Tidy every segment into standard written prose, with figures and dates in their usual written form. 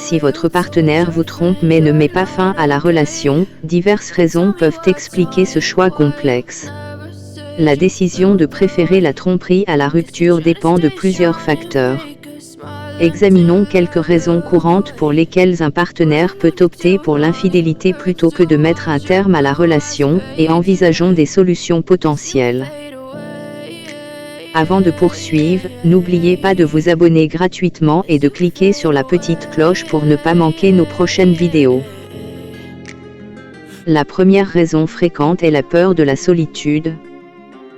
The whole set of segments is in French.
Si votre partenaire vous trompe mais ne met pas fin à la relation, diverses raisons peuvent expliquer ce choix complexe. La décision de préférer la tromperie à la rupture dépend de plusieurs facteurs. Examinons quelques raisons courantes pour lesquelles un partenaire peut opter pour l'infidélité plutôt que de mettre un terme à la relation, et envisageons des solutions potentielles. Avant de poursuivre, n'oubliez pas de vous abonner gratuitement et de cliquer sur la petite cloche pour ne pas manquer nos prochaines vidéos. La première raison fréquente est la peur de la solitude.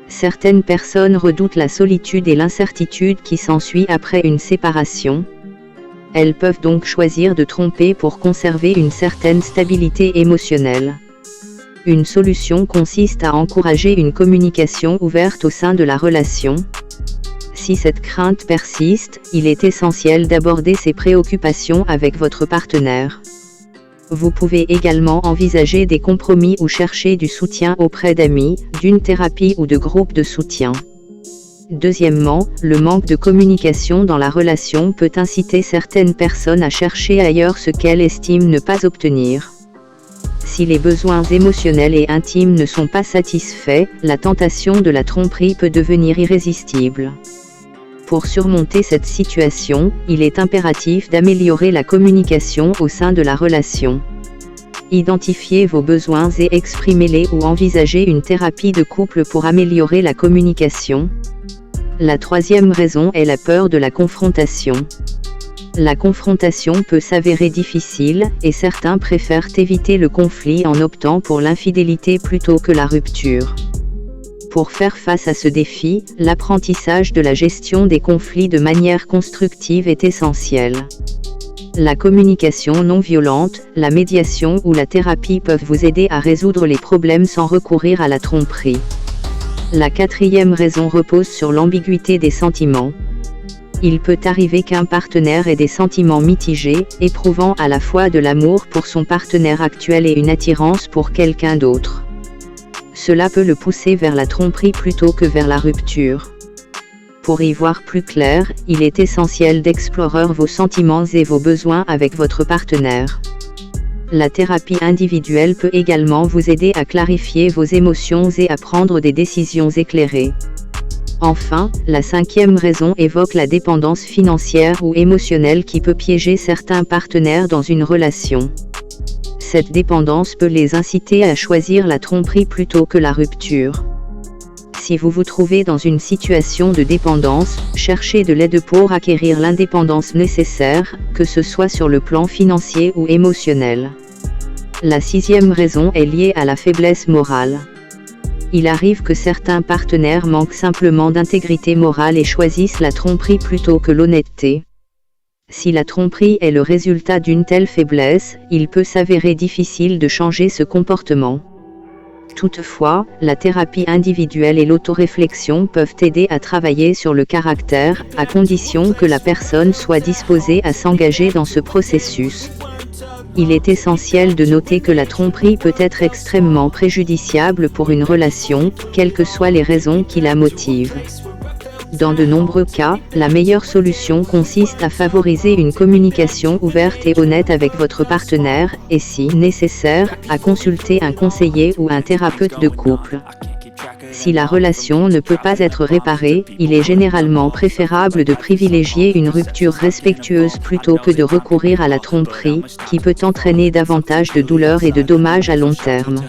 Certaines personnes redoutent la solitude et l'incertitude qui s'ensuit après une séparation. Elles peuvent donc choisir de tromper pour conserver une certaine stabilité émotionnelle. Une solution consiste à encourager une communication ouverte au sein de la relation. Si cette crainte persiste, il est essentiel d'aborder ces préoccupations avec votre partenaire. Vous pouvez également envisager des compromis ou chercher du soutien auprès d'amis, d'une thérapie ou de groupes de soutien. Deuxièmement, le manque de communication dans la relation peut inciter certaines personnes à chercher ailleurs ce qu'elles estiment ne pas obtenir. Si les besoins émotionnels et intimes ne sont pas satisfaits, la tentation de la tromperie peut devenir irrésistible. Pour surmonter cette situation, il est impératif d'améliorer la communication au sein de la relation. Identifiez vos besoins et exprimez-les ou envisagez une thérapie de couple pour améliorer la communication. La troisième raison est la peur de la confrontation. La confrontation peut s'avérer difficile, et certains préfèrent éviter le conflit en optant pour l'infidélité plutôt que la rupture. Pour faire face à ce défi, l'apprentissage de la gestion des conflits de manière constructive est essentiel. La communication non violente, la médiation ou la thérapie peuvent vous aider à résoudre les problèmes sans recourir à la tromperie. La quatrième raison repose sur l'ambiguïté des sentiments. Il peut arriver qu'un partenaire ait des sentiments mitigés, éprouvant à la fois de l'amour pour son partenaire actuel et une attirance pour quelqu'un d'autre. Cela peut le pousser vers la tromperie plutôt que vers la rupture. Pour y voir plus clair, il est essentiel d'explorer vos sentiments et vos besoins avec votre partenaire. La thérapie individuelle peut également vous aider à clarifier vos émotions et à prendre des décisions éclairées. Enfin, la cinquième raison évoque la dépendance financière ou émotionnelle qui peut piéger certains partenaires dans une relation. Cette dépendance peut les inciter à choisir la tromperie plutôt que la rupture. Si vous vous trouvez dans une situation de dépendance, cherchez de l'aide pour acquérir l'indépendance nécessaire, que ce soit sur le plan financier ou émotionnel. La sixième raison est liée à la faiblesse morale. Il arrive que certains partenaires manquent simplement d'intégrité morale et choisissent la tromperie plutôt que l'honnêteté. Si la tromperie est le résultat d'une telle faiblesse, il peut s'avérer difficile de changer ce comportement. Toutefois, la thérapie individuelle et l'autoréflexion peuvent aider à travailler sur le caractère, à condition que la personne soit disposée à s'engager dans ce processus. Il est essentiel de noter que la tromperie peut être extrêmement préjudiciable pour une relation, quelles que soient les raisons qui la motivent. Dans de nombreux cas, la meilleure solution consiste à favoriser une communication ouverte et honnête avec votre partenaire, et si nécessaire, à consulter un conseiller ou un thérapeute de couple. Si la relation ne peut pas être réparée, il est généralement préférable de privilégier une rupture respectueuse plutôt que de recourir à la tromperie, qui peut entraîner davantage de douleur et de dommages à long terme.